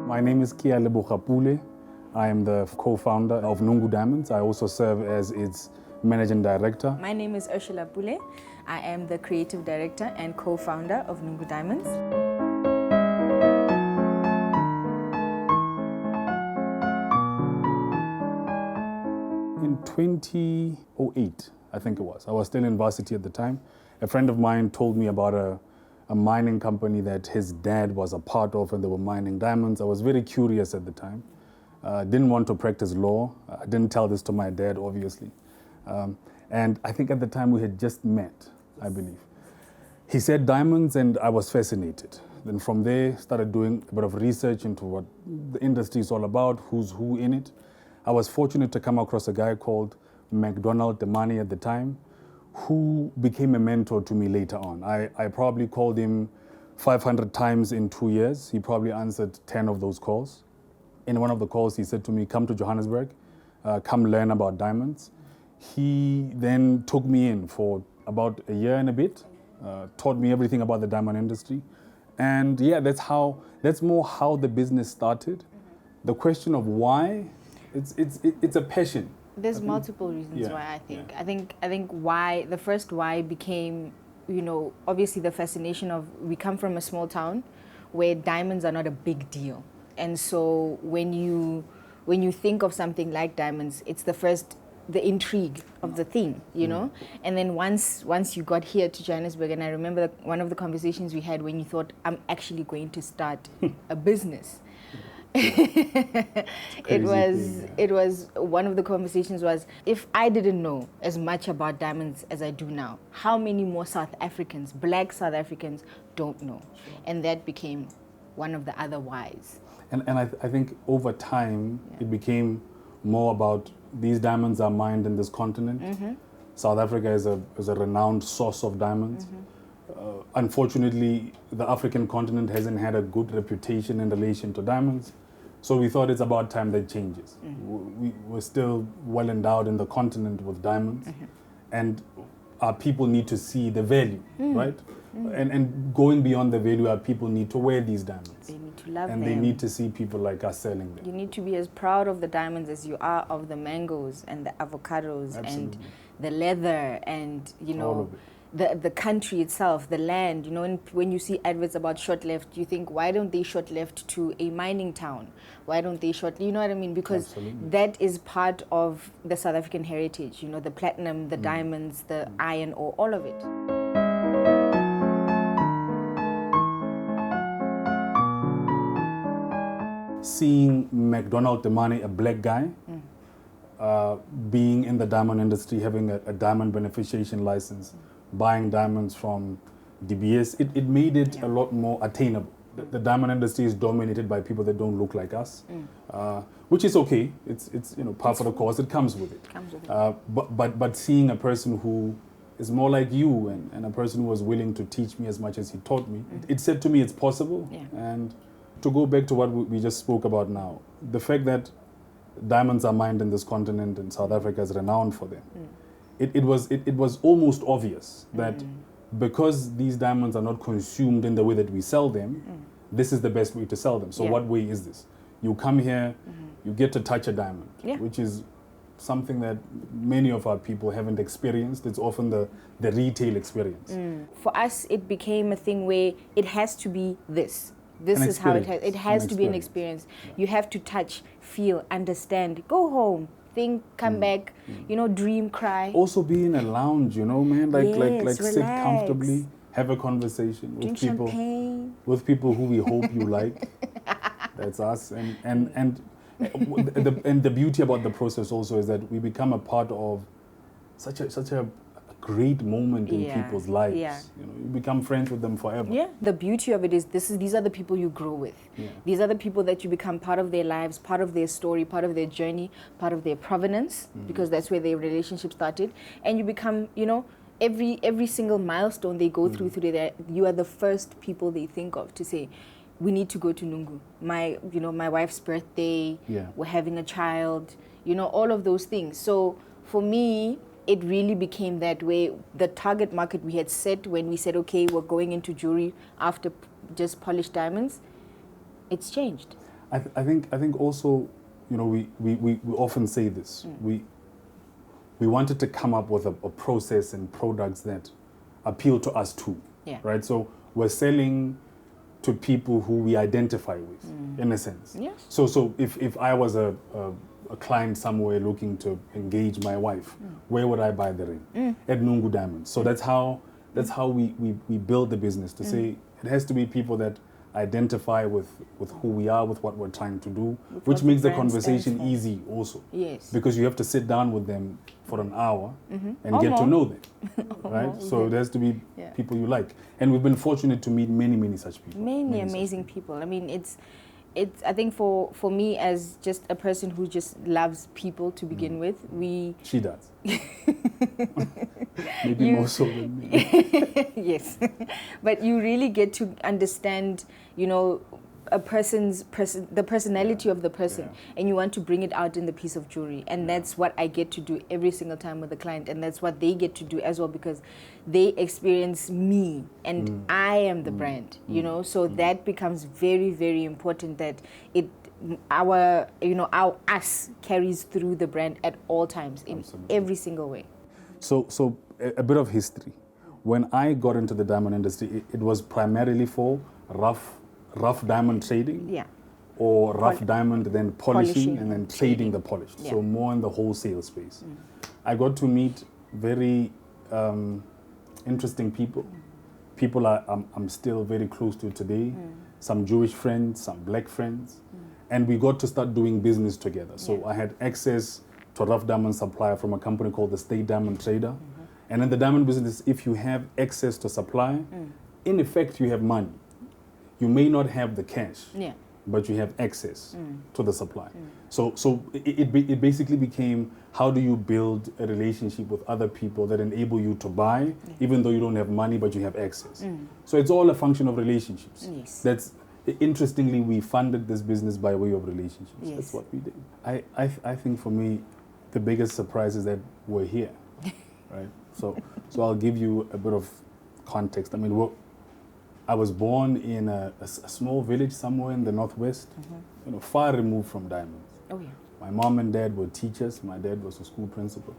My name is Kealeboga Pule. I am the co-founder of Nungu Diamonds. I also serve as its managing director. My name is Ursula Pule. I am the creative director and co-founder of Nungu Diamonds. In 2008, I think it was, I was still in varsity at the time. A friend of mine told me about a mining company that his dad was a part of, and they were mining diamonds. I was very curious at the time. Didn't want to practice law. I didn't tell this to my dad, obviously. And I think at the time we had just met, I believe. He said diamonds, and I was fascinated. Then from there, started doing a bit of research into what the industry is all about, who's who in it. I was fortunate to come across a guy called McDonald Demani at the time, who became a mentor to me later on. I probably called him 500 times in 2 years. He probably answered 10 of those calls. In one of the calls, he said to me, come to Johannesburg, come learn about diamonds. He then took me in for about a year and a bit, taught me everything about the diamond industry. And yeah, that's more how the business started. The question of why, it's a passion. There's multiple reasons why I think. Yeah. I think why, the first why became, obviously the fascination of, we come from a small town where diamonds are not a big deal. And so when you think of something like diamonds, it's the intrigue of the thing, you know? And then once you got here to Johannesburg, and I remember one of the conversations we had when you thought, I'm actually going to start a business. It was one of the conversations was, if I didn't know as much about diamonds as I do now, how many more South Africans, black South Africans, don't know? And that became one of the other whys. And I think over time, it became more about these diamonds are mined in this continent. South Africa is a renowned source of diamonds. Unfortunately, the African continent hasn't had a good reputation in relation to diamonds. So we thought it's about time that changes. We're still well endowed in the continent with diamonds. And our people need to see the value, right? And going beyond the value, our people need to wear these diamonds. They need to love them. And they need to see people like us selling them. You need to be as proud of the diamonds as you are of the mangoes and the avocados. Absolutely. And the leather and, all of it. The country itself, the land. When you see adverts about short left, you think, why don't they short left to a mining town? Why don't they short, you know what I mean? Because absolutely. That is part of the South African heritage, the platinum, the diamonds, the iron ore, all of it. Seeing McDonald Demani, a black guy, being in the diamond industry, having a diamond beneficiation license, buying diamonds from DBS, it made it a lot more attainable. The diamond industry is dominated by people that don't look like us, which is okay. It's part of the course. It comes with it. But seeing a person who is more like you and a person who was willing to teach me as much as he taught me, it said to me it's possible. And to go back to what we just spoke about now, the fact that diamonds are mined in this continent and South Africa is renowned for them, it was almost obvious that because these diamonds are not consumed in the way that we sell them, this is the best way to sell them. So what way is this? You come here, you get to touch a diamond, which is something that many of our people haven't experienced. It's often the retail experience. For us, it became a thing where it has to be this. This is how it has to be an experience. You have to touch, feel, understand, go home, think, come back, dream, cry. Also be in a lounge, man, like sit comfortably, have a conversation with people, champagne. With people who we hope you like. That's us. And the beauty about the process also is that we become a part of such a great moment in people's lives. You become friends with them forever. The beauty of it is these are the people you grow with. These are the people that you become part of their lives, part of their story, part of their journey, part of their provenance, because that's where their relationship started. And you become, every single milestone they go through there, you are the first people they think of to say, we need to go to Nungu. My wife's birthday, we're having a child, all of those things. So for me, it really became that way. The target market we had set when we said, okay, we're going into jewelry after just polished diamonds, it's changed. I think also, you know, we often say this. We wanted to come up with a process and products that appeal to us too. Yeah. Right? So we're selling to people who we identify with, in a sense. Yes. So if I was a client somewhere looking to engage my wife, where would I buy the ring? At Nungu Diamonds. So that's how we build the business, to say it has to be people that identify with who we are, with what we're trying to do, which makes the conversation easy also. Yes. Because you have to sit down with them for an hour and Or get to more. know them, right? So there has to be people you like. And we've been fortunate to meet many such people. Many amazing people. I mean, it's I think for me, as just a person who just loves people to begin with, She does. Maybe more so than me. Yes. But you really get to understand, you know, a person's the personality of the person, and you want to bring it out in the piece of jewelry, and that's what I get to do every single time with the client, and that's what they get to do as well, because they experience me and I am the brand, you know. So that becomes very important, that our us carries through the brand at all times in every single way. So a bit of history. When I got into the diamond industry, it was primarily for rough diamond trading, or rough diamond, then polishing, and then trading the polished. So more in the wholesale space. I got to meet very interesting people. People I'm still very close to today. Some Jewish friends, some black friends, and we got to start doing business together. So I had access to a rough diamond supplier from a company called the State Diamond Trader. And in the diamond business, if you have access to supply, in effect you have money. You may not have the cash, but you have access to the supply. So it basically became, how do you build a relationship with other people that enable you to buy, even though you don't have money, but you have access. So it's all a function of relationships. That's interestingly, we funded this business by way of relationships. That's what we did. I think for me, the biggest surprise is that we're here, right? So I'll give you a bit of context. I mean, I was born in a small village somewhere in the northwest, you know, far removed from diamonds. Oh yeah. My mom and dad were teachers. My dad was a school principal.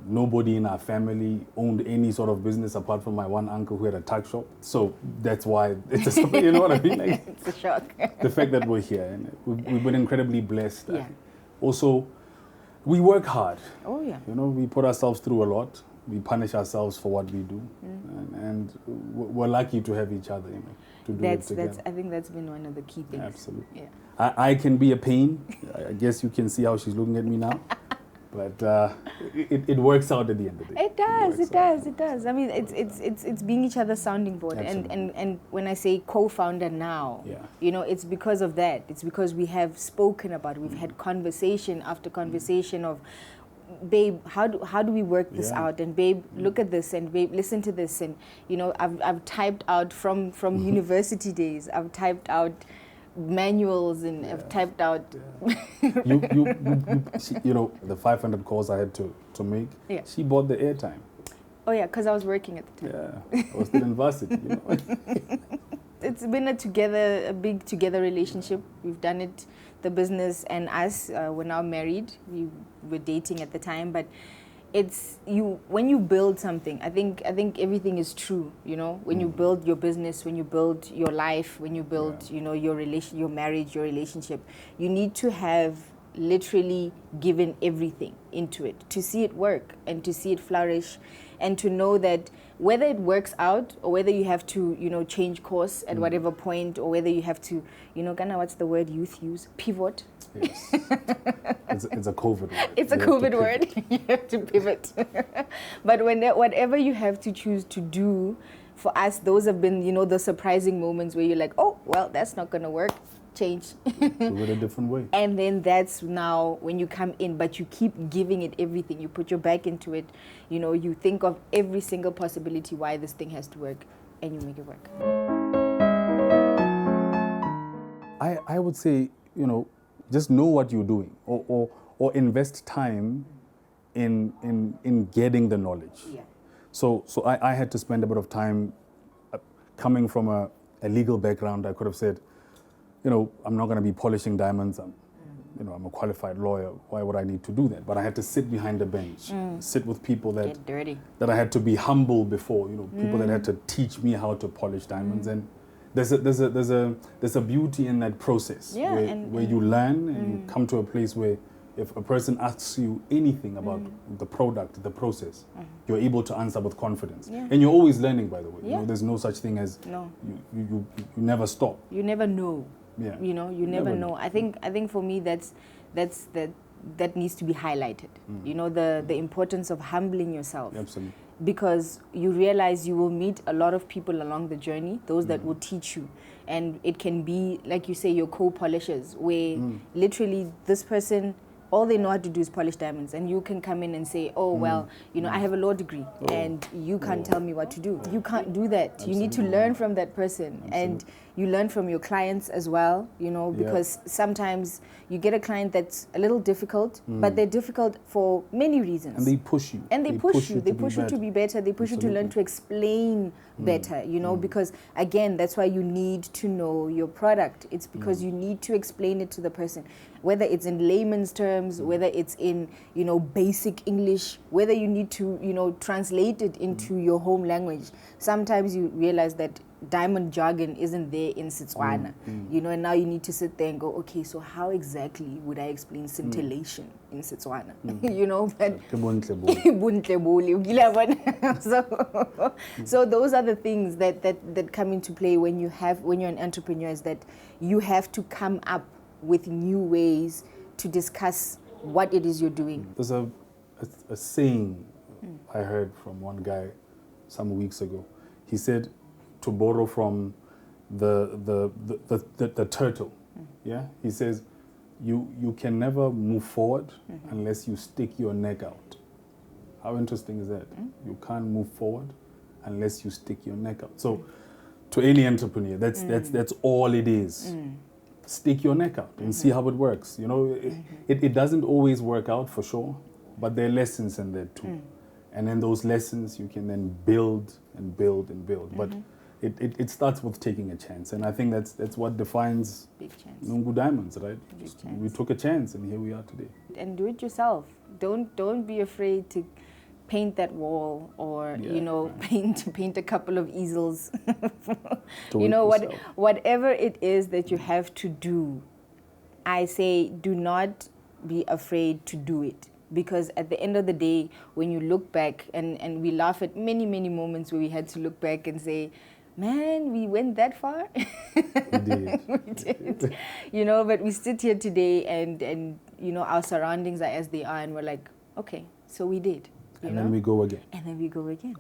Nobody in our family owned any sort of business apart from my one uncle who had a tuck shop. So that's why it's a, you know what I mean? Like, It's a shock. the fact that we're here, and we've been incredibly blessed. Also, we work hard. Oh yeah. You know, we put ourselves through a lot. We punish ourselves for what we do, and we're lucky to have each other, you know, to do it together. I think that's been one of the key things. Absolutely. Yeah. I can be a pain. I guess you can see how she's looking at me now. But it works out at the end of the day. It does. I mean, it's being each other's sounding board. And when I say co-founder now, you know, it's because of that. It's because we have spoken about it. We've had conversation after conversation of, babe, how do we work this out? And babe, look at this, and babe, listen to this. And you know, I've typed out from university days. I've typed out manuals, and I've typed out. You know, the 500 calls I had to make. She bought the airtime. Oh yeah, because I was working at the time. I was still in varsity. You know? It's been a big together relationship. We've done it, the business and us. We're now married. We were dating at the time, but it's when you build something. I think everything is true. You know, when you build your business, when you build your life, when you build you know, your marriage, your relationship, you need to have literally given everything into it to see it work and to see it flourish, and to know that whether it works out or whether you have to, you know, change course at whatever point, or whether you have to, you know, Ghana, what's the word youth use? Pivot. Yes. It's a COVID word. It's a COVID word. You have to pivot. But whatever you have to choose to do, for us, those have been, you know, the surprising moments where you're like, oh, well, that's not going to work. Change. Do it a different way. And then that's now when you come in, but you keep giving it everything. You put your back into it. You know, you think of every single possibility why this thing has to work, and you make it work. I would say, you know, just know what you're doing, or invest time in getting the knowledge. So I had to spend a bit of time coming from a legal background. I could have said, I'm not going to be polishing diamonds. I'm a qualified lawyer. Why would I need to do that? But I had to sit behind a bench, sit with people Get dirty. that I had to be humble before. People that had to teach me how to polish diamonds. And there's a beauty in that process where you learn and you come to a place where if a person asks you anything about the product, the process, you're able to answer with confidence. Yeah. And you're always learning, by the way. Yeah. There's no such thing as No. you never stop. You never know. Yeah. You never know. I think for me that needs to be highlighted. The importance of humbling yourself. Absolutely. Because you realize you will meet a lot of people along the journey, those that will teach you. And it can be, like you say, your co-polishers, where literally this person, all they know how to do is polish diamonds, and you can come in and say, I have a law degree, and you can't tell me what to do. You can't do that. Absolutely. You need to learn from that person. And you learn from your clients as well, because sometimes you get a client that's a little difficult, but they're difficult for many reasons. And they push you. And they push you. They push you to be better. They push you to learn to explain better, because again, that's why you need to know your product. It's because you need to explain it to the person, whether it's in layman's terms, whether it's in, basic English, whether you need to, translate it into your home language. Sometimes you realize that diamond jargon isn't there in Setswana, and now you need to sit there and go, okay, so how exactly would I explain scintillation in Setswana? But so those are the things that come into play when you're an entrepreneur, is that you have to come up with new ways to discuss what it is you're doing. There's a saying I heard from one guy some weeks ago. He said, to borrow from the turtle, he says, you can never move forward unless you stick your neck out. How interesting is that? You can't move forward unless you stick your neck out. So to any entrepreneur, that's all it is. Stick your neck out and see how it works. It doesn't always work out for sure, but there are lessons in there too. And then those lessons you can then build and build and build. But it starts with taking a chance, and I think that's what defines Nungu Diamonds, right? We took a chance, and here we are today. And do it yourself. Don't be afraid to paint that wall, or paint a couple of easels. Whatever it is that you have to do, I say do not be afraid to do it. Because at the end of the day, when you look back, and we laugh at many, many moments where we had to look back and say, man, we went that far. We did. We did. But we sit here today and our surroundings are as they are, and we're like, okay, so we did. And then we go again. And then we go again.